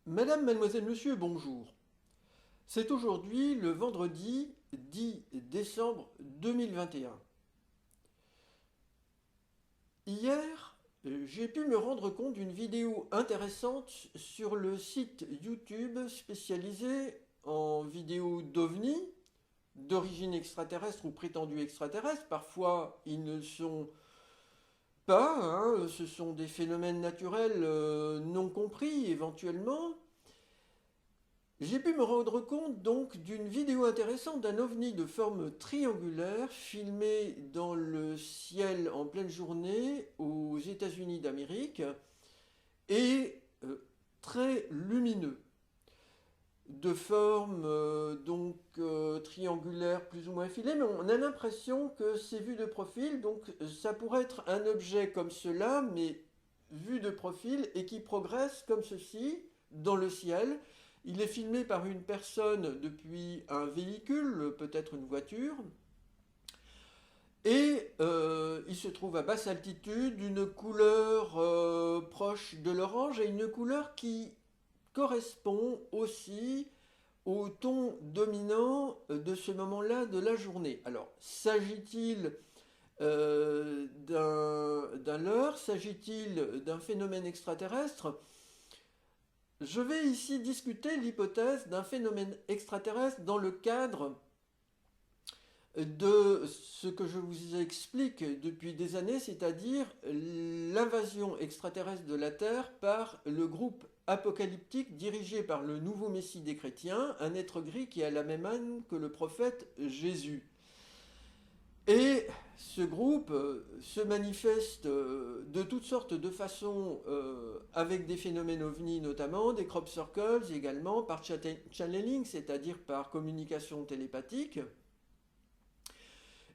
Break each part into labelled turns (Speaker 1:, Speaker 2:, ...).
Speaker 1: Madame, mademoiselle, monsieur, bonjour. C'est aujourd'hui le vendredi 10 décembre 2021. Hier, j'ai pu me rendre compte d'une vidéo intéressante sur le site YouTube spécialisé en vidéos d'OVNI, d'origine extraterrestre ou prétendue extraterrestre. Parfois, ils ne sont pas, ce sont des phénomènes naturels non compris éventuellement. J'ai pu me rendre compte donc d'une vidéo intéressante d'un ovni de forme triangulaire filmé dans le ciel en pleine journée aux États-Unis d'Amérique et très lumineux, de forme triangulaire plus ou moins filée, mais on a l'impression que c'est vu de profil, donc ça pourrait être un objet comme cela, mais vu de profil et qui progresse comme ceci dans le ciel. Il est filmé par une personne depuis un véhicule, peut-être une voiture, et il se trouve à basse altitude, une couleur proche de l'orange et une couleur qui correspond aussi au ton dominant de ce moment-là de la journée. Alors, s'agit-il d'un leurre? S'agit-il d'un phénomène extraterrestre? Je vais ici discuter l'hypothèse d'un phénomène extraterrestre dans le cadre de ce que je vous explique depuis des années, c'est-à-dire l'invasion extraterrestre de la Terre par le groupe apocalyptique dirigé par le nouveau Messie des chrétiens, un être gris qui a la même âme que le prophète Jésus. Et ce groupe se manifeste de toutes sortes de façons avec des phénomènes ovnis notamment, des crop circles également, par channeling, c'est-à-dire par communication télépathique.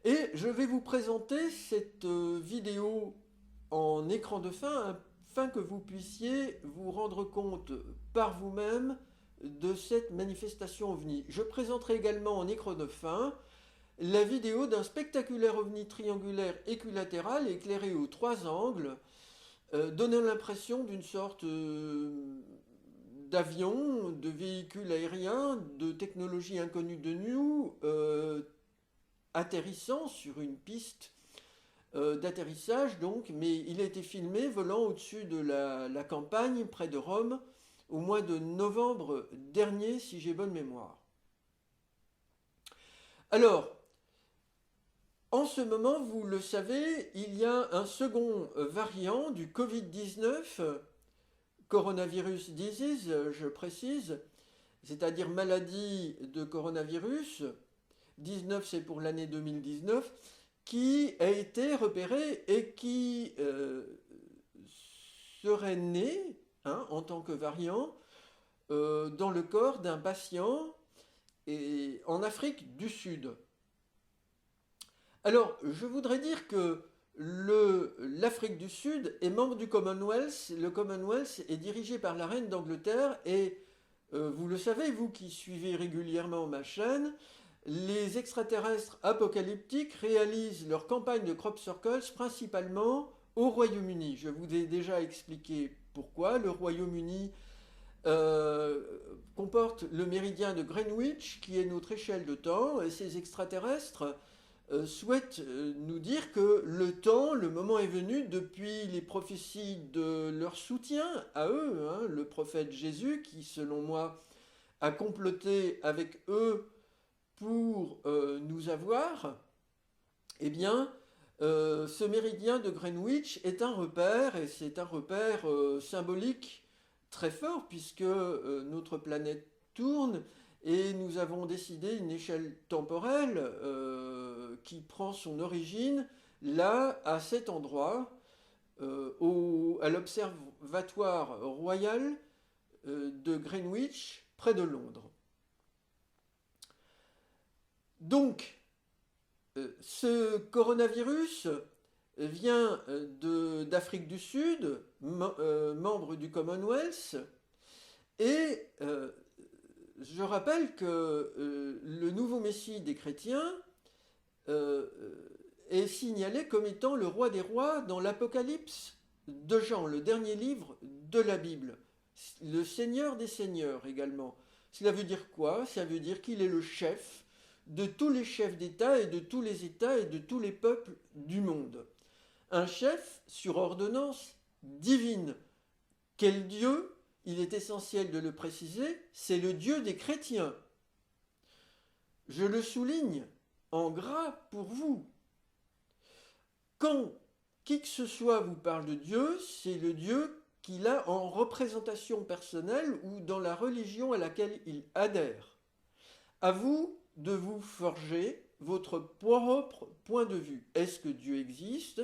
Speaker 1: Et je vais vous présenter cette vidéo en écran de fin afin que vous puissiez vous rendre compte par vous-même de cette manifestation ovni. Je présenterai également en écran de fin la vidéo d'un spectaculaire ovni triangulaire équilatéral éclairé aux trois angles, donnant l'impression d'une sorte d'avion, de véhicule aérien, de technologie inconnue de nous, atterrissant sur une piste d'atterrissage, donc, mais il a été filmé volant au-dessus de la campagne, près de Rome, au mois de novembre dernier, si j'ai bonne mémoire. Alors, en ce moment, vous le savez, il y a un second variant du Covid-19, coronavirus disease, je précise, c'est-à-dire maladie de coronavirus, 19 c'est pour l'année 2019, qui a été repéré et qui serait né en tant que variant dans le corps d'un patient en Afrique du Sud. Alors, je voudrais dire que l'Afrique du Sud est membre du Commonwealth. Le Commonwealth est dirigé par la reine d'Angleterre et vous le savez, vous qui suivez régulièrement ma chaîne, les extraterrestres apocalyptiques réalisent leur campagne de crop circles principalement au Royaume-Uni. Je vous ai déjà expliqué pourquoi. Le Royaume-Uni comporte le méridien de Greenwich, qui est notre échelle de temps, et ces extraterrestres souhaitent nous dire que le temps, le moment est venu depuis les prophéties de leur soutien à eux, le prophète Jésus, qui selon moi a comploté avec eux pour nous avoir. Eh bien, ce méridien de Greenwich est un repère, et c'est un repère symbolique très fort, puisque notre planète tourne, et nous avons décidé une échelle temporelle qui prend son origine là, à cet endroit, à l'Observatoire royal de Greenwich, près de Londres. Donc, ce coronavirus vient d'Afrique du Sud, membre du Commonwealth, et je rappelle que le nouveau Messie des chrétiens est signalé comme étant le roi des rois dans l'Apocalypse de Jean, le dernier livre de la Bible. le Seigneur des seigneurs également. Cela veut dire quoi? Ça veut dire qu'il est le chef de tous les chefs d'État et de tous les États et de tous les peuples du monde. Un chef sur ordonnance divine. Quel Dieu? Il est essentiel de le préciser, c'est le Dieu des chrétiens. Je le souligne en gras pour vous. Quand qui que ce soit vous parle de Dieu, c'est le Dieu qu'il a en représentation personnelle ou dans la religion à laquelle il adhère. À vous de vous forger votre propre point de vue. Est-ce que Dieu existe?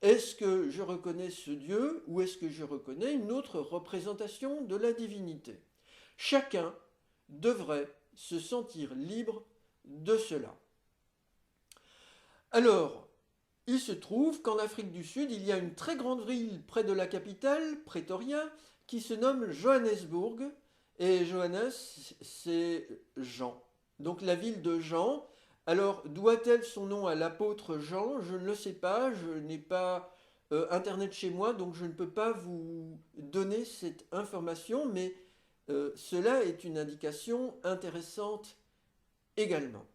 Speaker 1: Est-ce que je reconnais ce Dieu ou est-ce que je reconnais une autre représentation de la divinité? Chacun devrait se sentir libre de cela. Alors, il se trouve qu'en Afrique du Sud, il y a une très grande ville près de la capitale, Pretoria, qui se nomme Johannesburg. Et Johannes, c'est Jean. Donc la ville de Jean. Alors, doit-elle son nom à l'apôtre Jean? Je ne le sais pas, je n'ai pas Internet chez moi, donc je ne peux pas vous donner cette information, mais cela est une indication intéressante également.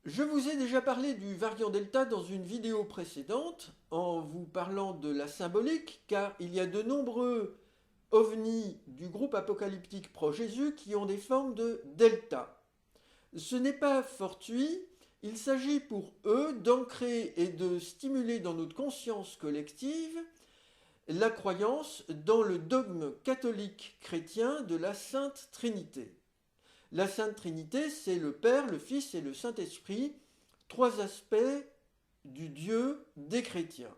Speaker 1: Je vous ai déjà parlé du variant Delta dans une vidéo précédente, en vous parlant de la symbolique, car il y a de nombreux ovnis du groupe apocalyptique pro-Jésus qui ont des formes de Delta. Ce n'est pas fortuit, il s'agit pour eux d'ancrer et de stimuler dans notre conscience collective la croyance dans le dogme catholique chrétien de la Sainte Trinité. La Sainte Trinité, c'est le Père, le Fils et le Saint-Esprit, trois aspects du Dieu des chrétiens.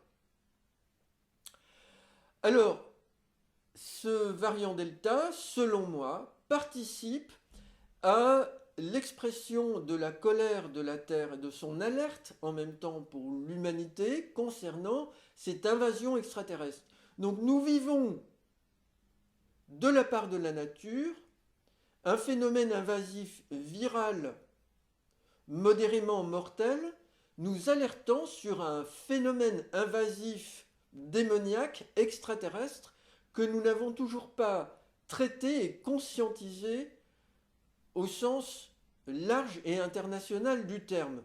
Speaker 1: Alors, ce variant Delta, selon moi, participe à l'expression de la colère de la Terre et de son alerte en même temps pour l'humanité concernant cette invasion extraterrestre. Donc nous vivons de la part de la nature un phénomène invasif viral modérément mortel, nous alertant sur un phénomène invasif démoniaque extraterrestre que nous n'avons toujours pas traité et conscientisé au sens large et international du terme.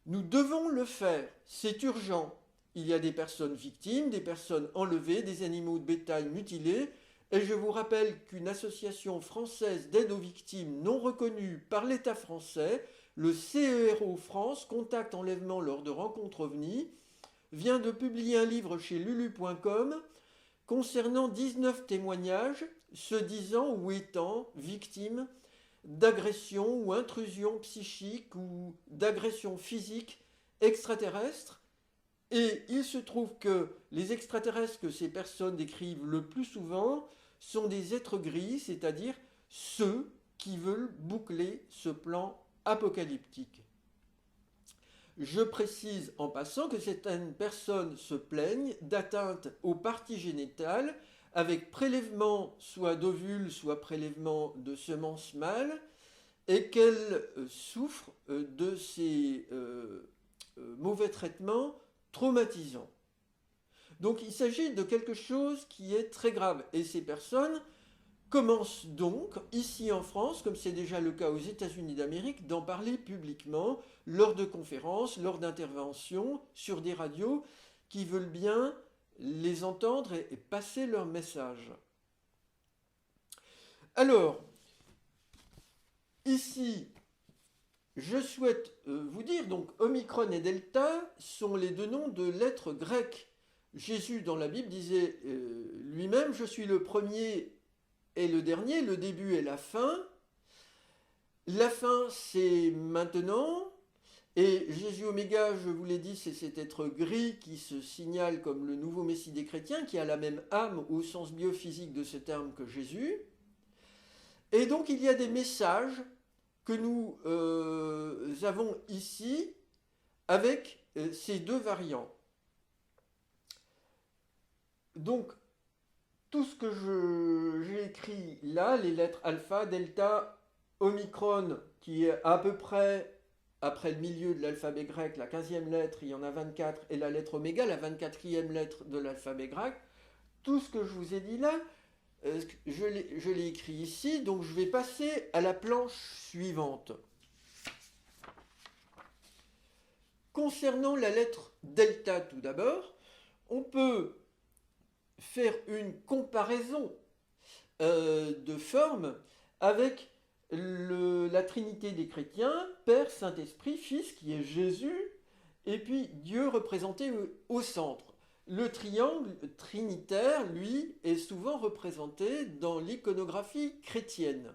Speaker 1: Nous devons le faire, c'est urgent. Il y a des personnes victimes, des personnes enlevées, des animaux de bétail mutilés, et je vous rappelle qu'une association française d'aide aux victimes non reconnue par l'État français, le CERO France, Contact Enlèvement lors de rencontres OVNI, vient de publier un livre chez lulu.com concernant 19 témoignages se disant ou étant victimes d'agression ou intrusion psychique ou d'agression physique extraterrestre. Et il se trouve que les extraterrestres que ces personnes décrivent le plus souvent sont des êtres gris, c'est-à-dire ceux qui veulent boucler ce plan apocalyptique. Je précise en passant que certaines personnes se plaignent d'atteinte aux parties génitales avec prélèvement soit d'ovules, soit prélèvement de semences mâles, et qu'elles souffrent de ces mauvais traitements traumatisants. Donc il s'agit de quelque chose qui est très grave, et ces personnes commencent donc, ici en France, comme c'est déjà le cas aux États-Unis d'Amérique, d'en parler publiquement lors de conférences, lors d'interventions sur des radios qui veulent bien les entendre et passer leur message. Alors, ici, je souhaite vous dire, donc Omicron et Delta sont les deux noms de lettres grecques. Jésus, dans la Bible, disait lui-même, je suis le premier et le dernier, le début et la fin. La fin, c'est maintenant. Et Jésus Oméga, je vous l'ai dit, c'est cet être gris qui se signale comme le nouveau Messie des chrétiens, qui a la même âme au sens biophysique de ce terme que Jésus. Et donc il y a des messages que nous avons ici avec ces deux variants. Donc tout ce que j'ai écrit là, les lettres alpha, delta, omicron, qui est à peu près après le milieu de l'alphabet grec, la 15e lettre, il y en a 24, et la lettre oméga, la 24e lettre de l'alphabet grec, tout ce que je vous ai dit là, je l'ai écrit ici, donc je vais passer à la planche suivante. Concernant la lettre delta tout d'abord, on peut faire une comparaison de forme avec la Trinité des chrétiens, Père, Saint-Esprit, Fils, qui est Jésus, et puis Dieu représenté au centre. Le triangle trinitaire, lui, est souvent représenté dans l'iconographie chrétienne.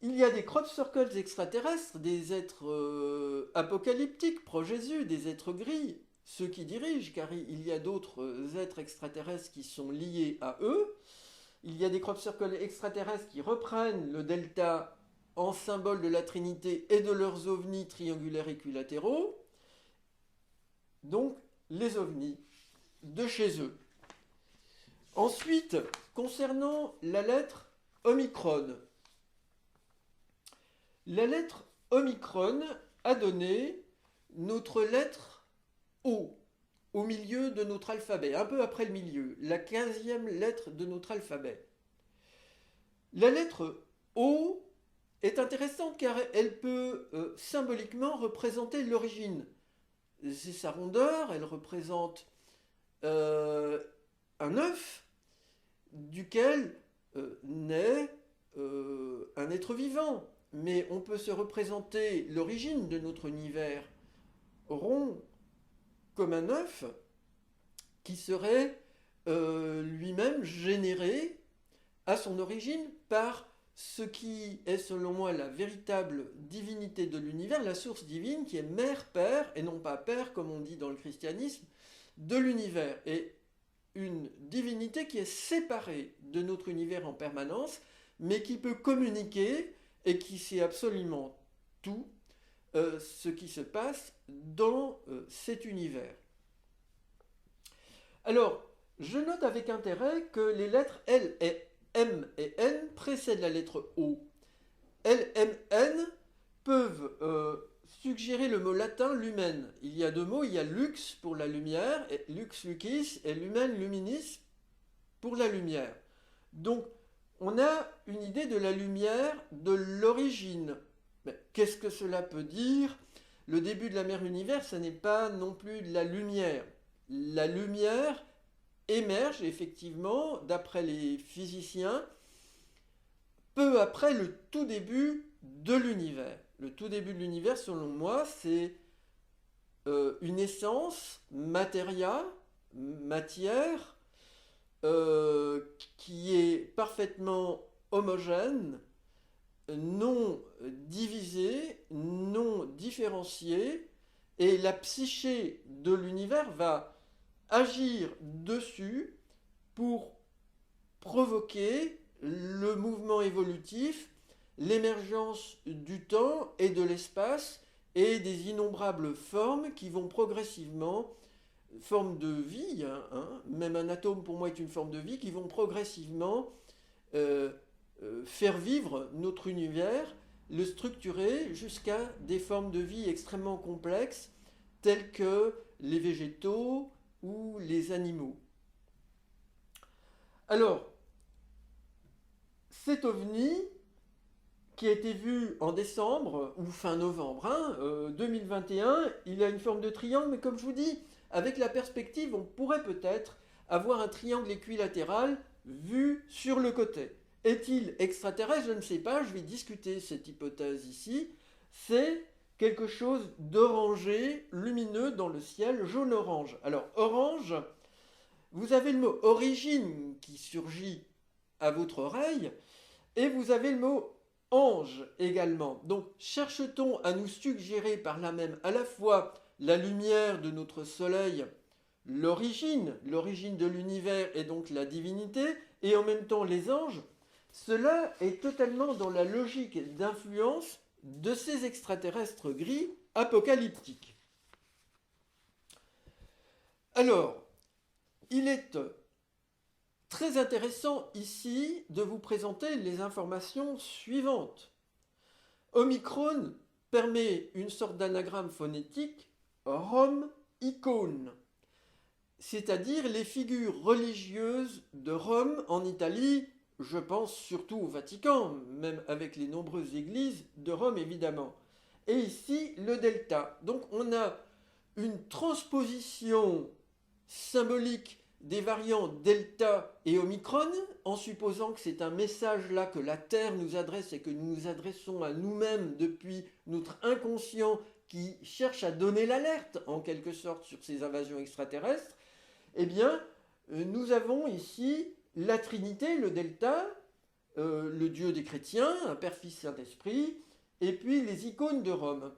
Speaker 1: Il y a des crop circles extraterrestres, des êtres apocalyptiques, pro-Jésus, des êtres gris, ceux qui dirigent, car il y a d'autres êtres extraterrestres qui sont liés à eux. Il y a des crop circles extraterrestres qui reprennent le delta en symbole de la Trinité et de leurs ovnis triangulaires équilatéraux. Donc, les ovnis de chez eux. Ensuite, concernant la lettre Omicron. La lettre Omicron a donné notre lettre O, au milieu de notre alphabet, un peu après le milieu, la 15e lettre de notre alphabet. La lettre O est intéressante car elle peut symboliquement représenter l'origine. C'est sa rondeur, elle représente un œuf duquel naît un être vivant. Mais on peut se représenter l'origine de notre univers rond comme un œuf qui serait lui-même généré à son origine par ce qui est selon moi la véritable divinité de l'univers, la source divine qui est mère, père, et non pas père comme on dit dans le christianisme, de l'univers. Et une divinité qui est séparée de notre univers en permanence, mais qui peut communiquer et qui sait absolument tout ce qui se passe dans cet univers. Alors, je note avec intérêt que les lettres L, M et N précèdent la lettre O. L, M, N peuvent suggérer le mot latin lumen. Il y a deux mots, il y a lux pour la lumière, et lux lucis, et lumen luminis pour la lumière. Donc, on a une idée de la lumière, de l'origine. Mais qu'est-ce que cela peut dire? Le début de la mère univers, ce n'est pas non plus de la lumière. La lumière émerge effectivement, d'après les physiciens, peu après le tout début de l'univers. Le tout début de l'univers, selon moi, c'est une essence, matière, qui est parfaitement homogène, non divisée, non différenciée, et la psyché de l'univers va agir dessus pour provoquer le mouvement évolutif, l'émergence du temps et de l'espace et des innombrables formes qui vont progressivement, formes de vie, même un atome pour moi est une forme de vie, qui vont progressivement faire vivre notre univers, le structurer jusqu'à des formes de vie extrêmement complexes telles que les végétaux ou les animaux. Alors, cet ovni qui a été vu en décembre ou fin novembre 2021, il a une forme de triangle, mais comme je vous dis, avec la perspective, on pourrait peut-être avoir un triangle équilatéral vu sur le côté. Est-il extraterrestre? Je ne sais pas, je vais discuter cette hypothèse ici. C'est quelque chose d'orangé, lumineux dans le ciel, jaune-orange. Alors, orange, vous avez le mot origine qui surgit à votre oreille, et vous avez le mot ange également. Donc, cherche-t-on à nous suggérer par là même à la fois la lumière de notre soleil, l'origine de l'univers et donc la divinité, et en même temps les anges? Cela est totalement dans la logique d'influence de ces extraterrestres gris apocalyptiques. Alors, il est très intéressant ici de vous présenter les informations suivantes. Omicron permet une sorte d'anagramme phonétique Rome icône. c'est-à-dire les figures religieuses de Rome en Italie, je pense surtout au Vatican, même avec les nombreuses églises de Rome évidemment. Et ici, le delta. Donc on a une transposition symbolique des variants delta et omicron, en supposant que c'est un message là que la Terre nous adresse et que nous nous adressons à nous-mêmes depuis notre inconscient qui cherche à donner l'alerte en quelque sorte sur ces invasions extraterrestres, eh bien, nous avons ici la Trinité, le delta, le Dieu des chrétiens, un Père, Fils, Saint-Esprit, et puis les icônes de Rome.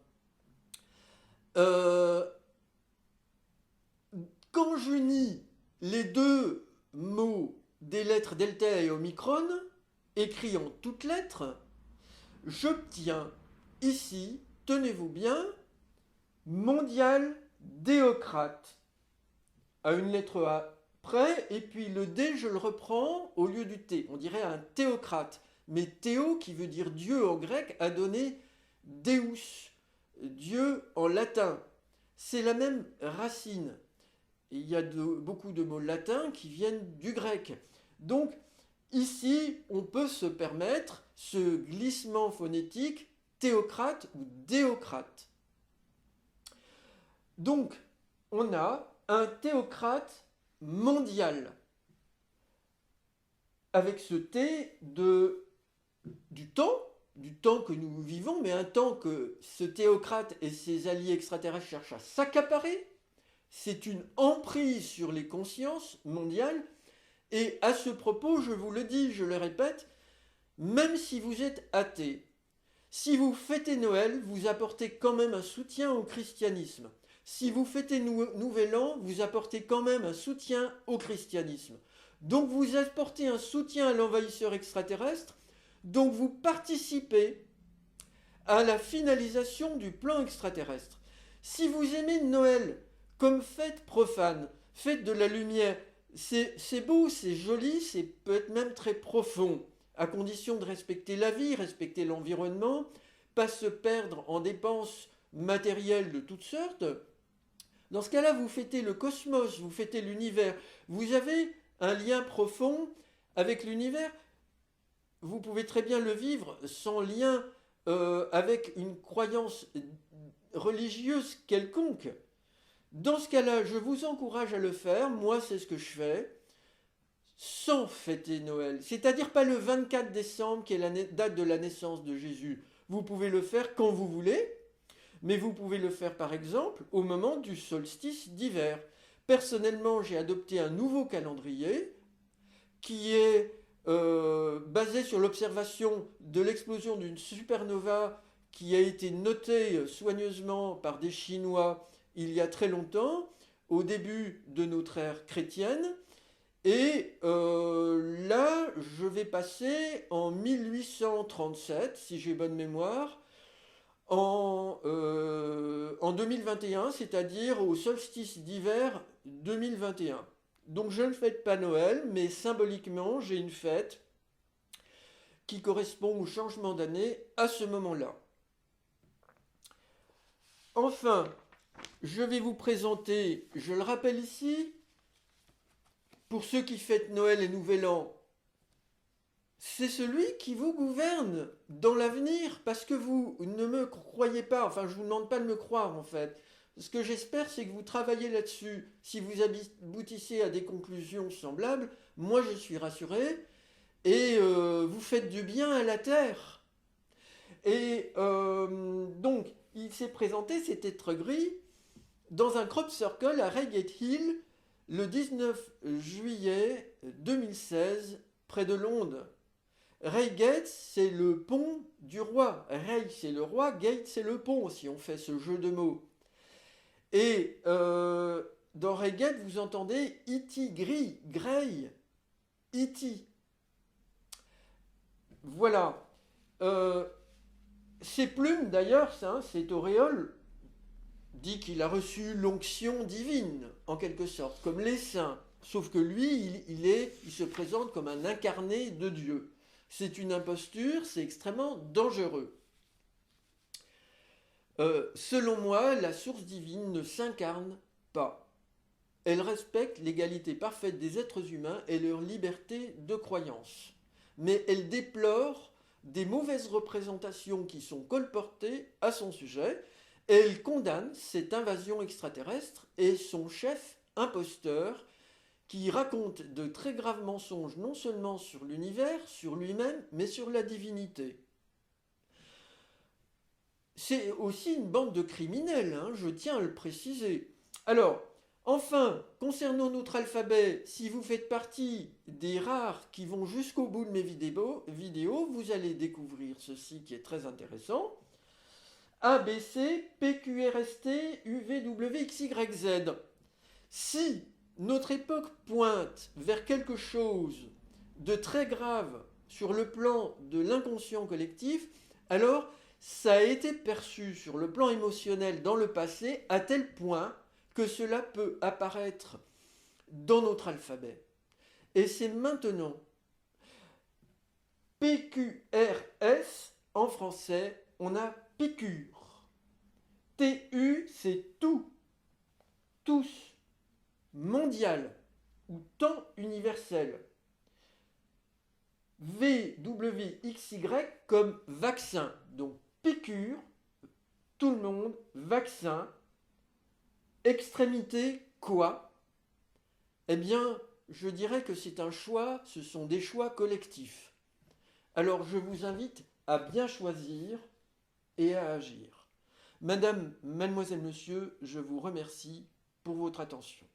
Speaker 1: Quand j'unis les deux mots des lettres delta et omicron, écrits en toutes lettres, j'obtiens ici, tenez-vous bien, mondial déocrate, à une lettre A près, et puis le D, je le reprends au lieu du T. On dirait un théocrate. Mais théo, qui veut dire Dieu en grec, a donné Deus, Dieu en latin. C'est la même racine. Et il y a beaucoup de mots latins qui viennent du grec. Donc, ici, on peut se permettre ce glissement phonétique théocrate ou déocrate. Donc, on a un théocrate mondial avec ce T du temps que nous vivons, mais un temps que ce théocrate et ses alliés extraterrestres cherchent à s'accaparer. C'est une emprise sur les consciences mondiales. Et à ce propos, je vous le dis, je le répète, même si vous êtes athée, si vous fêtez Noël, vous apportez quand même un soutien au christianisme. Si vous fêtez Nouvel An, vous apportez quand même un soutien au christianisme. Donc vous apportez un soutien à l'envahisseur extraterrestre, donc vous participez à la finalisation du plan extraterrestre. Si vous aimez Noël comme fête profane, fête de la lumière, c'est beau, c'est joli, c'est peut-être même très profond, à condition de respecter la vie, respecter l'environnement, pas se perdre en dépenses matérielles de toutes sortes. Dans ce cas-là, vous fêtez le cosmos, vous fêtez l'univers. Vous avez un lien profond avec l'univers. Vous pouvez très bien le vivre sans lien avec une croyance religieuse quelconque. Dans ce cas-là, je vous encourage à le faire. Moi, c'est ce que je fais. Sans fêter Noël. C'est-à-dire pas le 24 décembre, qui est la date de la naissance de Jésus. Vous pouvez le faire quand vous voulez. Mais vous pouvez le faire par exemple au moment du solstice d'hiver. Personnellement, j'ai adopté un nouveau calendrier qui est basé sur l'observation de l'explosion d'une supernova qui a été notée soigneusement par des Chinois il y a très longtemps, au début de notre ère chrétienne. Et là, je vais passer en 1837, si j'ai bonne mémoire, en 2021, c'est-à-dire au solstice d'hiver 2021. Donc je ne fête pas Noël, mais symboliquement, j'ai une fête qui correspond au changement d'année à ce moment-là. Enfin, je vais vous présenter, je le rappelle ici, pour ceux qui fêtent Noël et Nouvel An, c'est celui qui vous gouverne dans l'avenir, parce que vous ne me croyez pas, enfin je ne vous demande pas de me croire en fait. Ce que j'espère, c'est que vous travaillez là-dessus. Si vous aboutissez à des conclusions semblables, moi je suis rassuré, et vous faites du bien à la Terre. Et donc, il s'est présenté, cet être gris, dans un crop circle à Reigate Hill, le 19 juillet 2016, près de Londres. Reigate, c'est le pont du roi. Rey, c'est le roi, Gate, c'est le pont, si on fait ce jeu de mots. Et dans Reigate, vous entendez E.T. gris, grey, E.T. Voilà. Ces plumes, d'ailleurs, cette auréole, dit qu'il a reçu l'onction divine, en quelque sorte, comme les saints. Sauf que lui, il se présente comme un incarné de Dieu. C'est une imposture, c'est extrêmement dangereux. Selon moi, la source divine ne s'incarne pas. elle respecte l'égalité parfaite des êtres humains et leur liberté de croyance. Mais elle déplore des mauvaises représentations qui sont colportées à son sujet. Elle condamne cette invasion extraterrestre et son chef imposteur qui raconte de très graves mensonges non seulement sur l'univers, sur lui-même, mais sur la divinité. C'est aussi une bande de criminels, hein, je tiens à le préciser. Alors, enfin, concernant notre alphabet, si vous faites partie des rares qui vont jusqu'au bout de mes vidéos, vous allez découvrir ceci qui est très intéressant. A, B, C, P, Q, R, S, T, U, V, W, X, Y, Z. Si notre époque pointe vers quelque chose de très grave sur le plan de l'inconscient collectif, alors ça a été perçu sur le plan émotionnel dans le passé à tel point que cela peut apparaître dans notre alphabet. Et c'est maintenant PQRS en français, on a piqûre. TU, c'est tout, tous, mondial ou temps universel. VWXY comme vaccin. Donc piqûre, tout le monde, vaccin, extrémité, quoi? Eh bien, je dirais que c'est un choix, ce sont des choix collectifs. Alors je vous invite à bien choisir et à agir. Madame, mademoiselle, monsieur, je vous remercie pour votre attention.